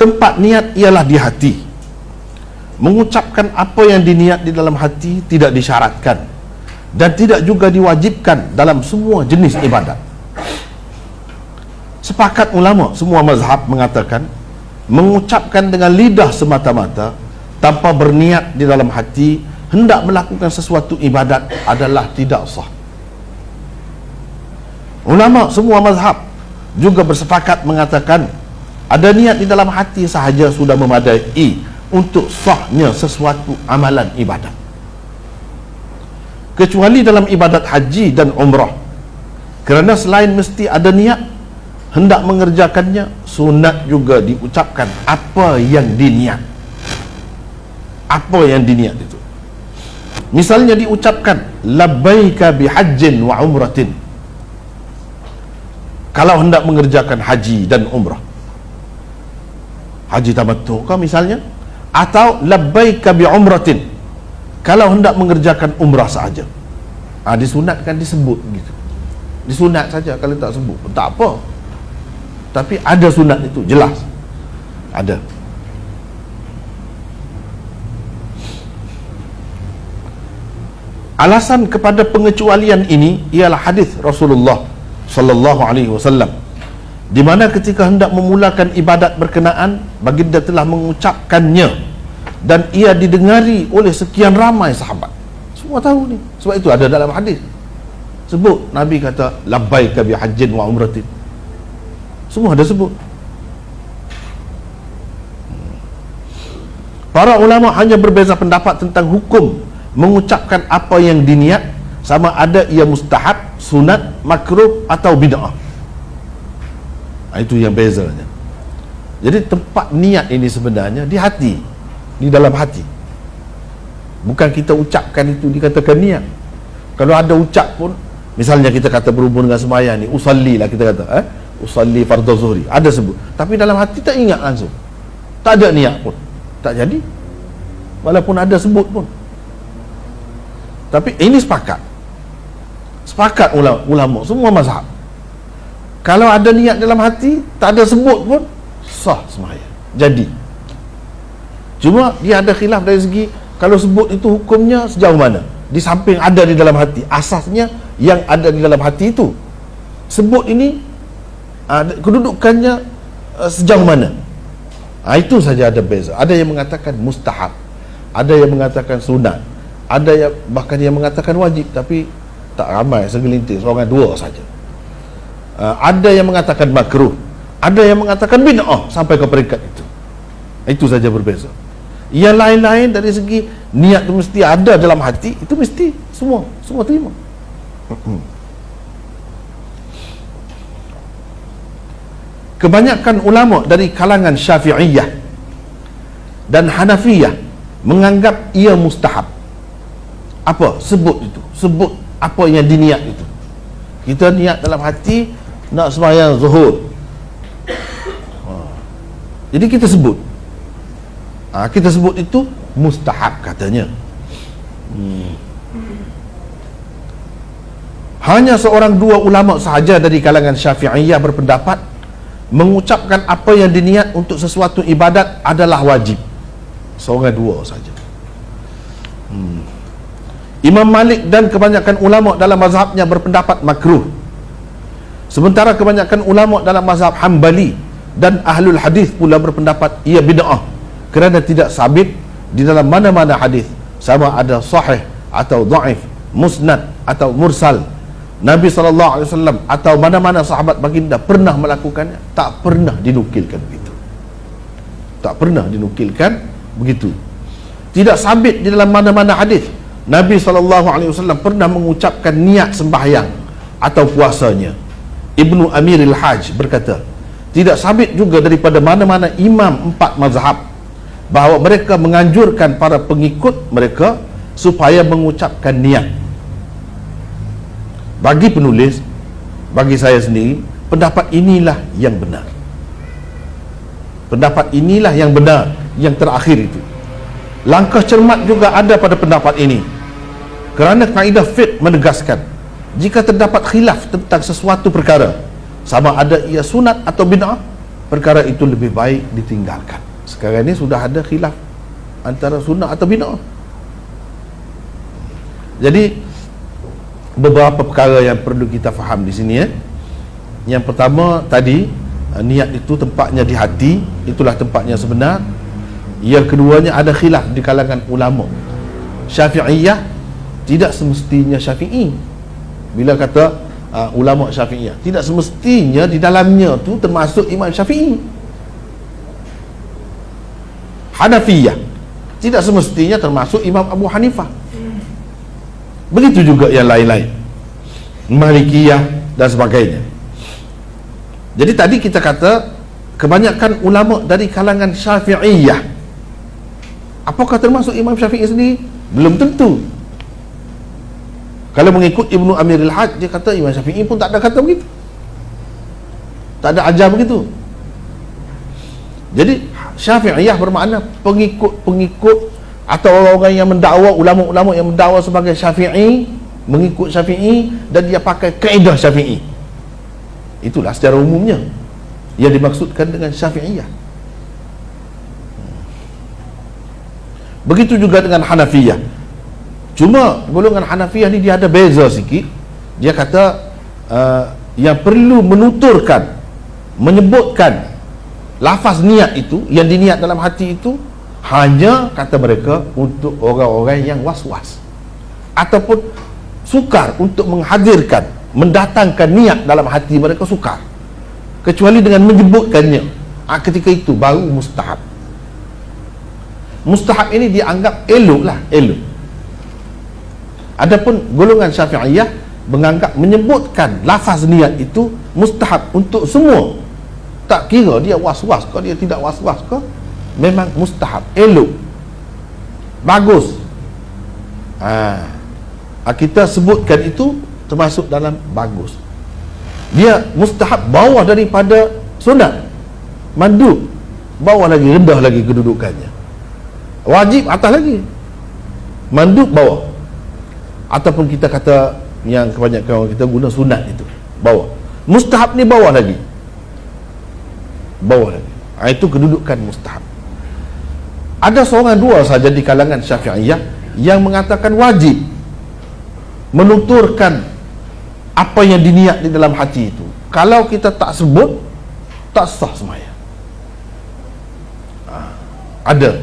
tempat niat ialah di hati. Mengucapkan apa yang diniat di dalam hati tidak disyaratkan dan tidak juga diwajibkan dalam semua jenis ibadat. Sepakat ulama semua mazhab mengatakan mengucapkan dengan lidah semata-mata tanpa berniat di dalam hati hendak melakukan sesuatu ibadat adalah tidak sah. Ulama semua mazhab juga bersepakat mengatakan ada niat di dalam hati sahaja sudah memadai untuk sahnya sesuatu amalan ibadat, kecuali dalam ibadat haji dan umrah, kerana selain mesti ada niat hendak mengerjakannya, sunat juga diucapkan apa yang diniat. Apa yang diniat itu, misalnya diucapkan labbaika bihajjin wa umratin kalau hendak mengerjakan haji dan umrah, haji tamattu kau misalnya, atau labbaika bi umratin kalau hendak mengerjakan umrah sahaja. Disunatkan disebut gitu, disunat saja. Kalau tak sebut tak apa, tapi ada sunat itu jelas ada. Alasan kepada pengecualian ini ialah hadis Rasulullah sallallahu alaihi wasallam, di mana ketika hendak memulakan ibadat berkenaan, baginda telah mengucapkannya dan ia didengari oleh sekian ramai sahabat. Semua tahu ni, sebab itu ada dalam hadis sebut Nabi kata labbaika bi hajjin wa umratin, semua ada sebut. Para ulama hanya berbeza pendapat tentang hukum mengucapkan apa yang diniat, sama ada ia mustahab, sunat, makruh atau bid'ah. Itu yang bezanya. Jadi tempat niat ini sebenarnya di hati, di dalam hati. Bukan kita ucapkan itu dikatakan niat. Kalau ada ucap pun, misalnya kita kata berhubung dengan sembahyang ni, usalli lah kita kata, usalli fardhu zuhri, ada sebut, tapi dalam hati tak ingat langsung, tak ada niat pun, tak jadi, walaupun ada sebut pun. Tapi ini sepakat ulama semua mazhab, kalau ada niat dalam hati tak ada sebut pun sah sembahyang, jadi. Cuma dia ada khilaf dari segi kalau sebut itu hukumnya sejauh mana. Di samping ada di dalam hati, asasnya yang ada di dalam hati itu, sebut ini kedudukannya sejauh mana, itu saja ada beza. Ada yang mengatakan mustahab, ada yang mengatakan sunat, ada yang bahkan yang mengatakan wajib, tapi tak ramai, segelintir, seorang dua saja. Ada yang mengatakan makruh, ada yang mengatakan bid'ah sampai ke peringkat itu. Itu saja berbeza. Yang lain-lain dari segi niat itu mesti ada dalam hati, itu mesti semua terima. Kebanyakan ulama dari kalangan Syafi'iyah dan Hanafiyah menganggap ia mustahab. Apa? Sebut itu, sebut apa yang diniat itu. Kita niat dalam hati nak sembahyang zuhur, jadi kita sebut, kita sebut itu mustahab katanya. Hanya seorang dua ulama sahaja dari kalangan Syafi'iyah berpendapat mengucapkan apa yang diniat untuk sesuatu ibadat adalah wajib. Seorang dua saja. Imam Malik dan kebanyakan ulama dalam mazhabnya berpendapat makruh, sementara kebanyakan ulama dalam mazhab Hambali dan Ahlul Hadis pula berpendapat ia bid'ah, kerana tidak sabit di dalam mana-mana hadis, sama ada sahih atau dhaif, musnad atau mursal, Nabi SAW atau mana-mana sahabat baginda pernah melakukannya, tak pernah dinukilkan begitu. Tak pernah dinukilkan begitu. Tidak sabit di dalam mana-mana hadis Nabi SAW pernah mengucapkan niat sembahyang atau puasanya. Ibnu Amiril Hajj berkata, tidak sabit juga daripada mana-mana imam empat mazhab bahawa mereka menganjurkan para pengikut mereka supaya mengucapkan niat. Bagi penulis, bagi saya sendiri, pendapat inilah yang benar. Pendapat inilah yang benar, yang terakhir itu. Langkah cermat juga ada pada pendapat ini, kerana kaedah fiqh menegaskan jika terdapat khilaf tentang sesuatu perkara, sama ada ia sunat atau bid'ah, perkara itu lebih baik ditinggalkan. Sekarang ini sudah ada khilaf antara sunnah atau bid'ah. Jadi beberapa perkara yang perlu kita faham di sini. Yang pertama tadi, niat itu tempatnya di hati, itulah tempatnya sebenar. Yang keduanya, ada khilaf di kalangan ulama. Syafi'iyah tidak semestinya Syafi'i. Bila kata ulama Syafi'iyah, tidak semestinya di dalamnya tu termasuk Imam Syafi'i. Hanafiyah tidak semestinya termasuk Imam Abu Hanifah. Begitu juga yang lain-lain, Malikiyah dan sebagainya. Jadi tadi kita kata kebanyakan ulama dari kalangan Syafi'iyah. Apakah termasuk Imam Syafi'i sendiri? Belum tentu. Kalau mengikut Ibnu Amiril Hajj, dia kata Imam Syafi'i pun tak ada kata begitu, tak ada ajar begitu. Jadi Syafi'iyah bermakna pengikut-pengikut atau orang-orang yang mendakwa, ulama-ulama yang mendakwa sebagai Syafi'i, mengikut Syafi'i, dan dia pakai kaedah Syafi'i. Itulah secara umumnya yang dimaksudkan dengan Syafi'iyah. Begitu juga dengan Hanafiyah. Cuma golongan Hanafiyah ni dia ada beza sikit. Dia kata yang perlu menuturkan, menyebutkan lafaz niat itu, yang diniat dalam hati itu, hanya, kata mereka, untuk orang-orang yang was-was ataupun sukar untuk menghadirkan, mendatangkan niat dalam hati mereka, sukar. Kecuali dengan menyebutkannya, ketika itu baru mustahab. Mustahab ini dianggap elok lah, elok. Adapun golongan Syafi'iyah menganggap menyebutkan lafaz niat itu mustahab untuk semua. Tak kira dia was-was ke, dia tidak was-was ke, memang mustahab, elok, bagus. Kita sebutkan itu termasuk dalam bagus. Dia mustahab bawah daripada sunat, mandub bawah lagi, rendah lagi kedudukannya. Wajib atas lagi, mandub bawah. Ataupun kita kata yang kebanyakan orang kita guna sunat itu bawah, mustahab ni bawah lagi, bawah lagi. Itu kedudukan mustahab. Ada seorang dua saja di kalangan Syafi'iyah yang mengatakan wajib menuturkan apa yang diniat di dalam hati itu. Kalau kita tak sebut, tak sah sembahyang. Ada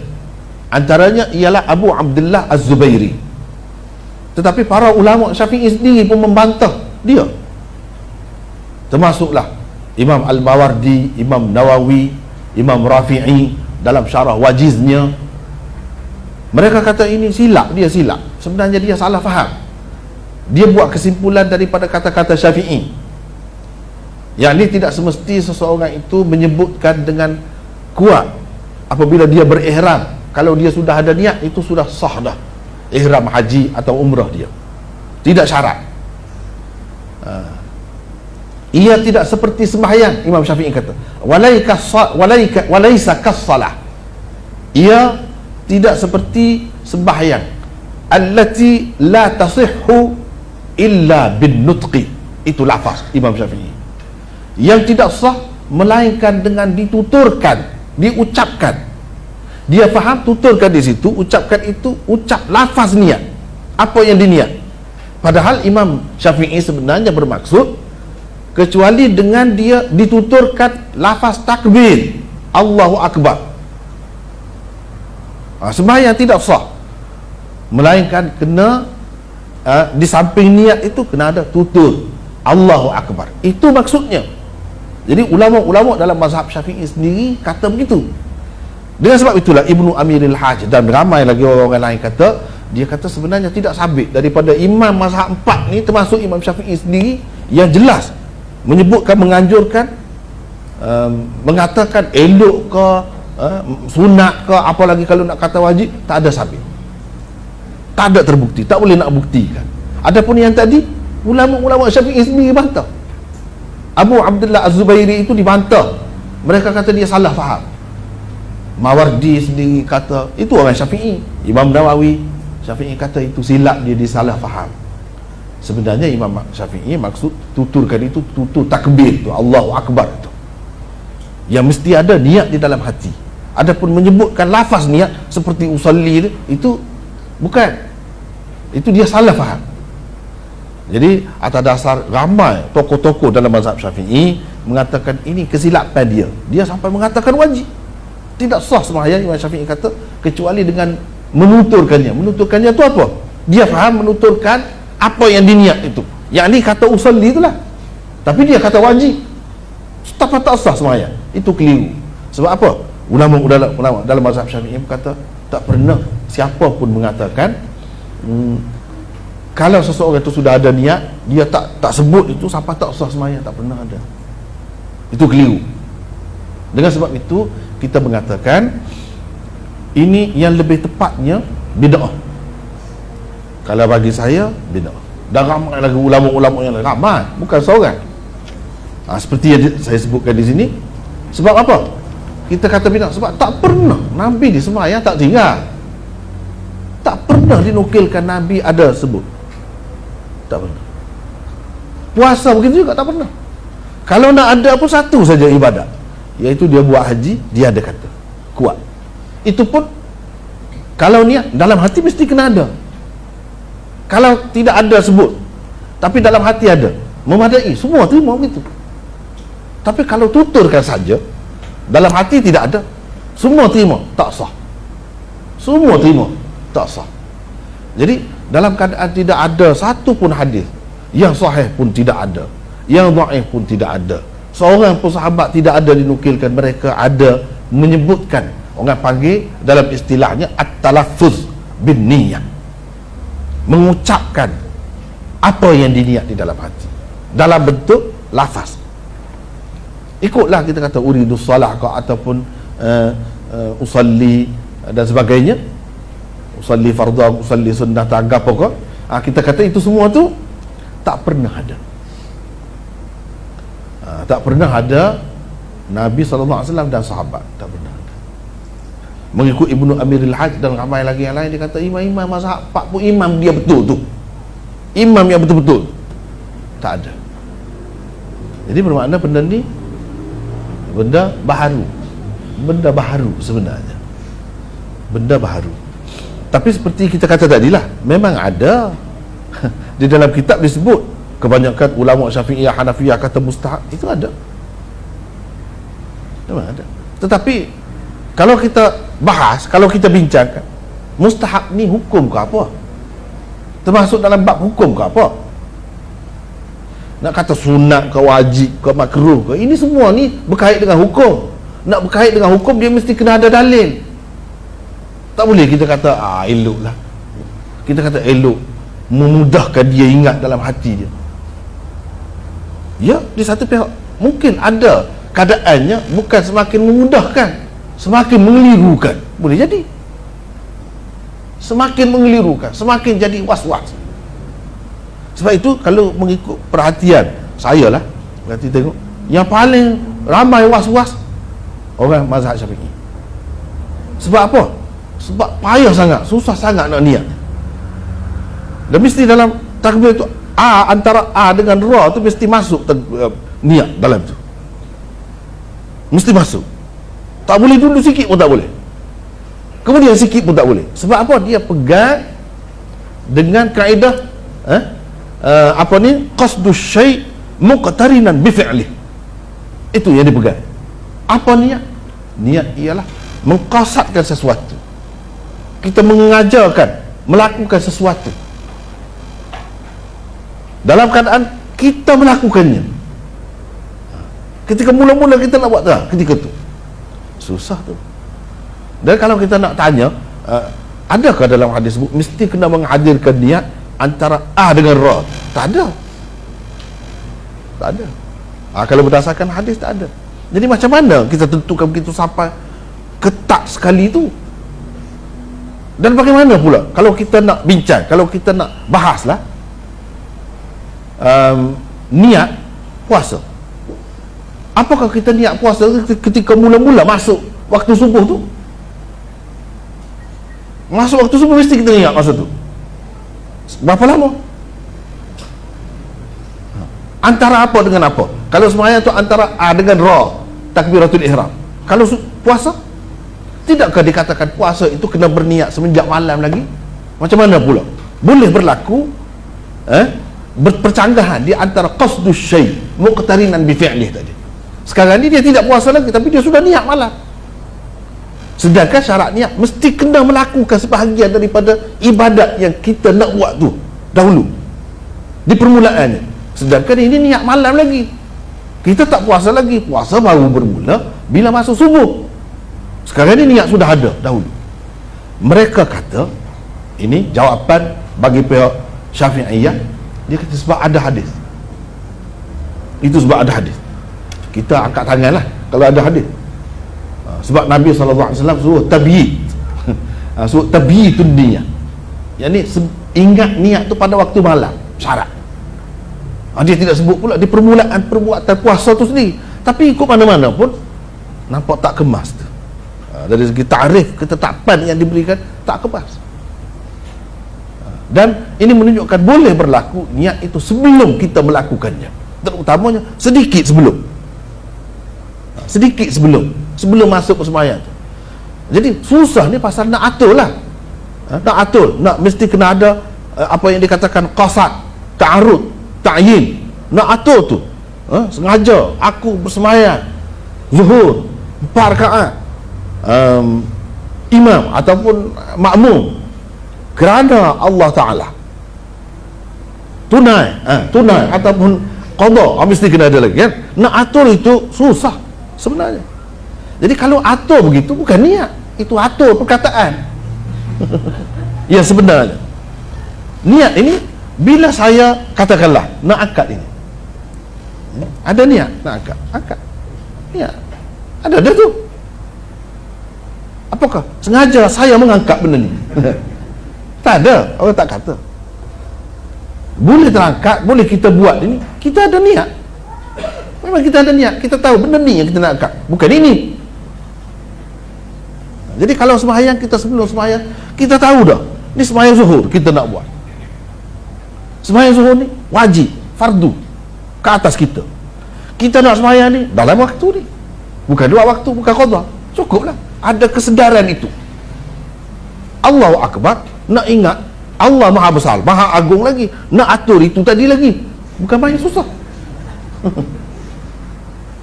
antaranya ialah Abu Abdullah Az-Zubairi. Tetapi para ulama Syafi'i sendiri pun membantah dia. Termasuklah Imam Al-Mawardi, Imam Nawawi, Imam Rafi'i dalam syarah Wajiznya. Mereka kata ini silap, dia silap. Sebenarnya dia salah faham. Dia buat kesimpulan daripada kata-kata Syafi'i, yang ini tidak semesti seseorang itu menyebutkan dengan kuat apabila dia berihram. Kalau dia sudah ada niat, itu sudah sah dah ihram haji atau umrah dia, tidak syarat. Ia tidak seperti sembahyang. Imam Syafi'i kata walaisa kas-salah. Ia tidak seperti sembahyang allati la tasihhu illa bin nutqi. Itu lafaz Imam Syafi'i, yang tidak sah melainkan dengan dituturkan, diucapkan. Dia faham, tuturkan di situ, ucapkan itu, ucap lafaz niat, apa yang diniat. Padahal Imam Syafi'i sebenarnya bermaksud kecuali dengan dia dituturkan lafaz takbir, Allahu Akbar. Sembahyang tidak sah melainkan kena di samping niat itu kena ada tutur Allahu Akbar. Itu maksudnya. Jadi ulama-ulama dalam mazhab Syafi'i sendiri kata begitu. Dengan sebab itulah Ibnu Amiril Hajj dan ramai lagi orang-orang lain kata, dia kata sebenarnya tidak sabit daripada imam mazhab 4 ni, termasuk Imam Syafi'i sendiri, yang jelas menyebutkan, menganjurkan, mengatakan elok ke, sunat ke, apalagi kalau nak kata wajib, tak ada sabit, tak ada terbukti, tak boleh nak buktikan. Adapun yang tadi, ulama-ulama Syafi'i sendiri bantah. Abu Abdullah Az-Zubairi itu dibantah, mereka kata dia salah faham. Mawardi sendiri kata itu orang Syafi'i. Imam Nawawi Syafi'i kata itu silap, dia disalah faham. Sebenarnya Imam Syafi'i maksud tuturkan itu tutur takbir tu, Allahu Akbar tu. yang mesti ada niat di dalam hati. Adapun menyebutkan lafaz niat seperti usalli itu bukan, itu dia salah faham. Jadi atas dasar ramai tokoh-tokoh dalam mazhab Syafi'i mengatakan ini kesilapan dia sampai mengatakan wajib, tidak sah sembahyang. Imam Syafi'i kata kecuali dengan menuturkannya. Menuturkannya itu apa? Dia faham menuturkan apa yang diniat itu, yang ni kata usalli itulah, tapi dia kata wajib, tak sah sembahyang. Itu keliru. Sebab apa? Ulama dalam mazhab Syafi'i kata tak pernah siapa pun mengatakan kalau seseorang itu sudah ada niat, dia tak sebut itu sampai tak sah sembahyang. Tak pernah ada. Itu keliru. Dengan sebab itu kita mengatakan ini yang lebih tepatnya bid'ah. Kalau bagi saya bid'ah. Dan ramai lagi ulama-ulama yang lain, ramai, bukan seorang. Seperti yang saya sebutkan di sini. Sebab apa kita kata bid'ah? Sebab tak pernah Nabi di sembahyang tak tinggal. Tak pernah dinukilkan Nabi ada sebut. Tak pernah. Puasa begitu juga tak pernah. Kalau nak ada pun satu saja ibadat, iaitu dia buat haji, dia ada kata kuat. Itu pun kalau niat dalam hati mesti kena ada. Kalau tidak ada sebut tapi dalam hati ada, memadai, semua terima begitu. Tapi kalau tuturkan saja, dalam hati tidak ada, semua terima, tak sah. Semua terima, tak sah. Jadi dalam keadaan tidak ada satu pun hadis, yang sahih pun tidak ada, yang dhaif pun tidak ada, seorang pun sahabat tidak ada dinukilkan mereka ada menyebutkan, orang panggil dalam istilahnya at-talaffuz bin niyah, mengucapkan apa yang diniat di dalam hati dalam bentuk lafaz. Ikutlah kita kata uridus salah ataupun usalli dan sebagainya, usalli fardhu, usalli sunnah, tanggap apa, kita kata itu semua tu tak pernah ada. Tak pernah ada Nabi SAW dan sahabat, tak pernah ada. Mengikut Ibnu Amiril Hajj dan ramai lagi yang lain, dia kata imam-imam mazhab 40 imam dia betul tu, imam yang betul-betul, tak ada. Jadi bermakna benda ni benda baharu, benda baharu sebenarnya, benda baharu. Tapi seperti kita kata tadilah, memang ada di dalam kitab disebut, kebanyakan ulama Syafi'iyah, Hanafiyah kata mustahab, itu ada, memang ada. Tetapi kalau kita bahas, kalau kita bincangkan mustahab ni hukum ke apa, termasuk dalam bab hukum ke apa, nak kata sunat ke wajib ke makruh ke, ini semua ni berkait dengan hukum. Nak berkait dengan hukum dia mesti kena ada dalil. Tak boleh kita kata elok lah, kita kata elok memudahkan dia ingat dalam hati dia. Ya, di satu pihak mungkin ada keadaannya bukan semakin memudahkan, semakin mengelirukan. Boleh jadi semakin mengelirukan, semakin jadi was-was. Sebab itu kalau mengikut perhatian saya lah, nanti tengok yang paling ramai was-was orang mazhab Syafi'i. Sebab apa? Sebab payah sangat, susah sangat nak niat. Dan mesti dalam takbir itu antara dengan ra tu mesti masuk niat dalam tu, mesti masuk. Tak boleh dulu sikit pun tak boleh, kemudian sikit pun tak boleh. Sebab apa? Dia pegang dengan kaedah qasdus syai' muqtarinan bi fi'lih. Itu yang dipegang. Apa niat? Niat ialah mengqasadkan sesuatu. Kita mengajarkan melakukan sesuatu dalam keadaan kita melakukannya. Ketika mula-mula kita nak buat ketika tu susah tu. Dan kalau kita nak tanya, adakah dalam hadis mesti kena menghadirkan niat antara dengan ra? Tak ada. Tak ada. Kalau berdasarkan hadis tak ada. Jadi macam mana kita tentukan begitu sampai ketat sekali tu? Dan bagaimana pula kalau kita nak bincang, kalau kita nak bahaslah niat puasa. Apakah kita niat puasa ketika mula-mula masuk waktu subuh tu? Masuk waktu subuh mesti kita niat masa tu. Berapa lama? Antara apa dengan apa? Kalau semuanya tu antara dengan ra, takbiratul ihram. Kalau puasa, tidakkah dikatakan puasa itu kena berniat semenjak malam lagi? Macam mana pula boleh berlaku berpercanggahan di antara qasdus syai' muqtarinan bi fi'lih tadi. Sekarang ni dia tidak puasa lagi, tapi dia sudah niat malam. Sedangkan syarat niat mesti kena melakukan sebahagian daripada ibadat yang kita nak buat tu dahulu di permulaannya. Sedangkan ini niat malam lagi, kita tak puasa lagi. Puasa baru bermula bila masuk subuh. Sekarang ni niat sudah ada dahulu. Mereka kata, ini jawapan bagi pihak Syafi'iyah, dia kata sebab ada hadis. Itu sebab ada hadis. Kita angkat tangan lah kalau ada hadis. Sebab Nabi SAW suruh tabyid. Suruh tabyidun niyah, yang ni ingat niat tu pada waktu malam, syarat. Dia tidak sebut pula di permulaan perbuatan puasa tu sendiri, tapi ikut mana-mana pun nampak tak kemas tu. Dari segi tarikh ketetapan yang diberikan tak kemas. Dan ini menunjukkan boleh berlaku niat itu sebelum kita melakukannya, terutamanya sedikit sebelum masuk ke sembahyang tu. Jadi susah ni pasal nak atur lah, nak atur, nak mesti kena ada apa yang dikatakan qasad, ta'arud, ta'yin, nak atur tu. Sengaja aku bersembahyang zuhur 4 rakaat, imam ataupun makmum kerana Allah Ta'ala, tunai ataupun qada, mesti kena ada lagi kan. Nak atur itu susah sebenarnya. Jadi kalau atur begitu bukan niat, itu atur perkataan. Ya sebenarnya niat ini bila saya katakanlah nak akad ini, ada niat nak akad niat, ada tu. Apakah sengaja saya mengangkat benda ni? Tak ada, orang tak kata. Boleh terangkat, boleh kita buat ini, kita ada niat. Memang kita ada niat, kita tahu benda ni yang kita nak angkat, bukan ini. Jadi kalau sembahyang kita, sebelum sembahyang kita tahu dah, ni sembahyang zuhur kita nak buat. Sembahyang zuhur ni wajib, fardu ke atas kita. Kita nak sembahyang ni dalam waktu ni, bukan 2 waktu, bukan qada. Cukuplah ada kesedaran itu. Allahu Akbar, nak ingat Allah Maha Besar, Maha Agung lagi, nak atur itu tadi lagi, bukan banyak susah.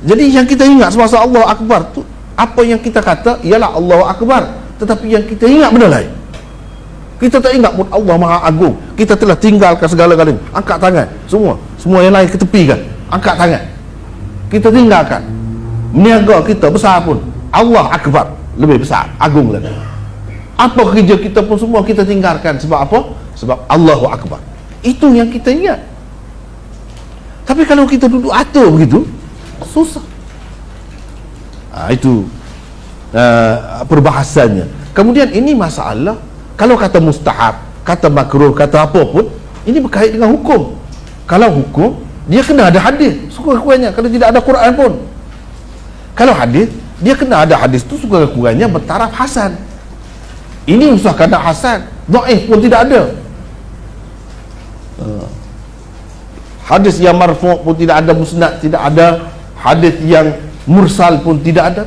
Jadi yang kita ingat semasa Allahu Akbar tu, apa yang kita kata ialah Allahu Akbar, tetapi yang kita ingat benda lain. Kita tak ingat pun Allah Maha Agung, kita telah tinggalkan segala-galanya, angkat tangan, semua yang lain ketepikan, angkat tangan, kita tinggalkan. Meniaga kita besar pun Allah Akbar, lebih besar, agung lagi. Apa kerja kita pun semua kita tinggalkan. Sebab apa? Sebab Allahu Akbar. Itu yang kita ingat. Tapi kalau kita duduk atur begitu, susah. Itu perbahasannya. Kemudian ini masalah, kalau kata mustahab, kata makruh, kata apa pun, ini berkait dengan hukum. Kalau hukum, dia kena ada hadis sekurang-kurangnya, kalau tidak ada Quran pun. Kalau hadis, dia kena ada hadis tu sekurang-kurangnya bertaraf hasan. Ini usah kena hasan, dhaif pun tidak ada. Hadis yang marfu' pun tidak ada, musnad tidak ada, hadis yang mursal pun tidak ada.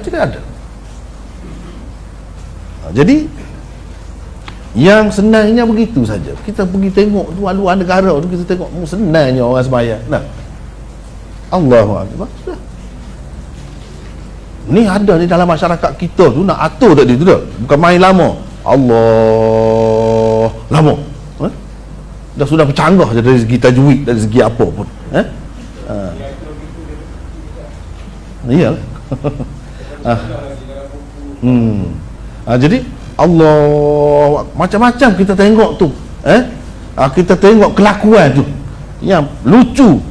Jadi yang senangnya begitu saja. Kita pergi tengok luar-luar negara tu, kita tengok senangnya orang sembahyang. Nah, Allahu Akbar. Ni ada di dalam masyarakat kita tu, nak atur tadi tu dah, bukan main lama. Allah lama, dah sudah bercanggah dari segi tajwid, dari segi apa pun. Iya. Jadi Allah, macam-macam kita tengok tu. Kita tengok kelakuan tu yang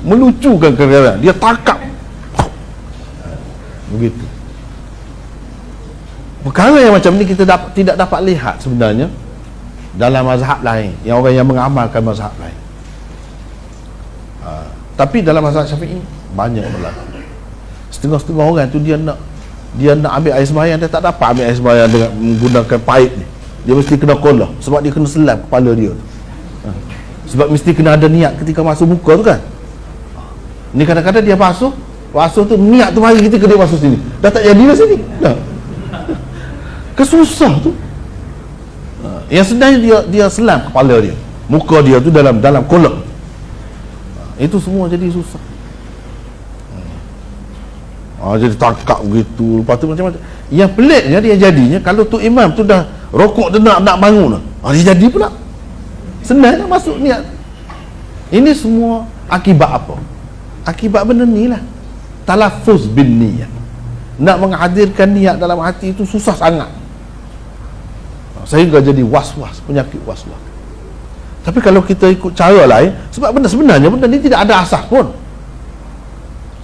melucukan kadang-kadang. Dia takap begitu. Perkara yang macam ni kita tidak dapat lihat sebenarnya dalam mazhab lain, yang orang yang mengamalkan mazhab lain. Tapi dalam mazhab Syafi'i banyak berlaku. Setengah-setengah orang tu dia nak ambil air sembahyang, dia tak dapat ambil air sembahyang dengan menggunakan paip ni. Dia mesti kena kolah, sebab dia kena selam kepala dia. Sebab mesti kena ada niat ketika masuk muka tu kan. Ni kadang-kadang dia basuh, basuh tu niat tu mari kita kena basuh sini, dah tak jadi dah sini dah. Kesusah tu. Yang sebenarnya dia selam kepala dia, muka dia tu dalam kolom. Itu semua jadi susah. Jadi takak begitu. Lepas tu macam-macam. Yang peliknya dia jadinya, kalau tu imam tu dah rokok tu nak bangun, dia jadi pula. Senang nak masuk niat. Ini semua akibat apa? Akibat benda ni lah. Talaffuz bin niyat. Nak menghadirkan niat dalam hati itu susah sangat. Sehingga jadi was-was, penyakit was-was. Tapi kalau kita ikut cara lain, sebab sebenarnya benda ni tidak ada asas pun.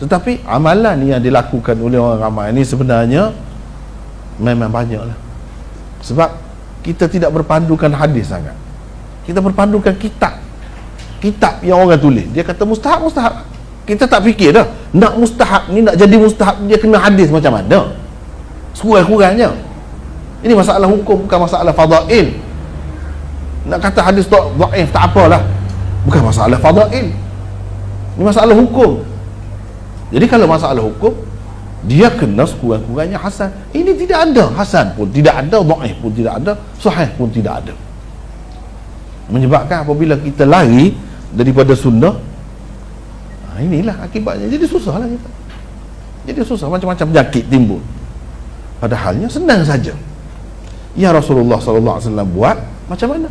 Tetapi amalan yang dilakukan oleh orang ramai ini sebenarnya memang banyak lah. Sebab kita tidak berpandukan hadis sangat, kita berpandukan kitab yang orang tulis. Dia kata mustahab. Kita tak fikir dah, nak mustahab ni, nak jadi mustahab dia kena hadis macam mana. Sekurang-kurangnya ini masalah hukum, bukan masalah fadail. Nak kata hadis dhaif tak apalah, bukan masalah fadail. Ini masalah hukum. Jadi kalau masalah hukum, dia kena sekurang-kurangnya hasan. Ini tidak ada hasan pun tidak ada, dhaif pun tidak ada, sahih pun tidak ada. Menyebabkan apabila kita lari daripada sunnah, inilah akibatnya. Jadi susah lah kita. Jadi susah, macam-macam penyakit timbul. Padahalnya senang saja. Ya Rasulullah SAW buat macam mana?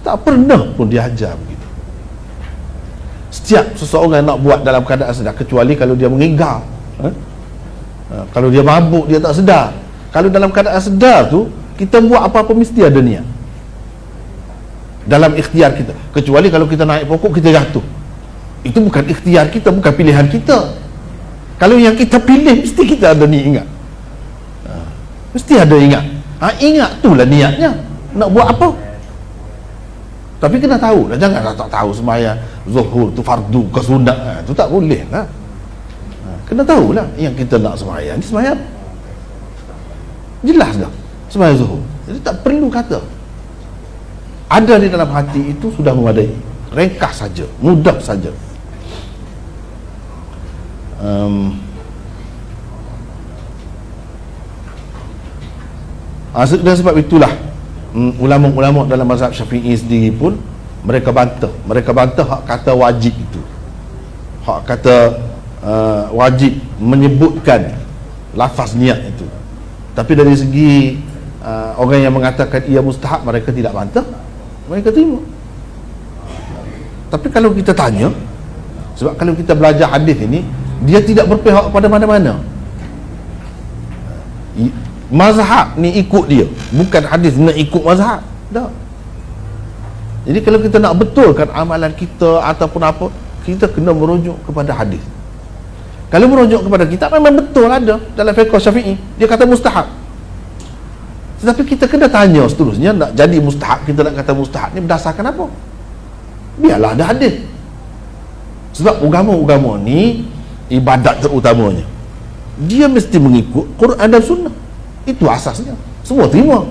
Tak pernah pun diajar begitu. Setiap seseorang nak buat dalam keadaan sedar, kecuali kalau dia mengigau. Kalau dia mabuk, dia tak sedar. Kalau dalam keadaan sedar tu, kita buat apa-apa mesti ada niat dalam ikhtiar kita. Kecuali kalau kita naik pokok, kita jatuh, itu bukan ikhtiar kita, bukan pilihan kita. Kalau yang kita pilih, mesti kita ada ni ingat. Mesti ada ingat. Ingat itulah niatnya. Nak buat apa? Tapi kena tahu lah. Janganlah tak tahu sembahyang zuhur tu fardu ke sunat. Itu tak boleh lah. Kena tahu lah yang kita nak sembahyang ni sembahyang jelas dah, sembahyang zuhur. Jadi tak perlu kata. Ada di dalam hati itu sudah memadai. Ringkas saja, mudah saja. Dan sebab itulah ulama-ulama dalam mazhab Syafi'i sendiri pun mereka bantah hak kata wajib itu, hak kata wajib menyebutkan lafaz niat itu. Tapi dari segi orang yang mengatakan ia mustahab, mereka tidak bantah, mereka terima. Tapi kalau kita tanya, sebab kalau kita belajar hadis ini, dia tidak berpihak pada mana-mana. Mazhab ni ikut dia, bukan hadis nak ikut mazhab. Tak. Jadi kalau kita nak betulkan amalan kita ataupun apa, kita kena merujuk kepada hadis. Kalau merujuk kepada kitab, memang betul ada dalam fiqh Syafi'i, dia kata mustahab. Tetapi kita kena tanya seterusnya, nak jadi mustahab, kita nak kata mustahab ni berdasarkan apa? Biarlah ada hadis. Sebab agama-agama ni, ibadat terutamanya, dia mesti mengikut Quran dan Sunnah. Itu asasnya. Semua terima.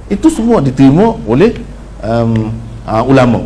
Itu semua diterima oleh ulama.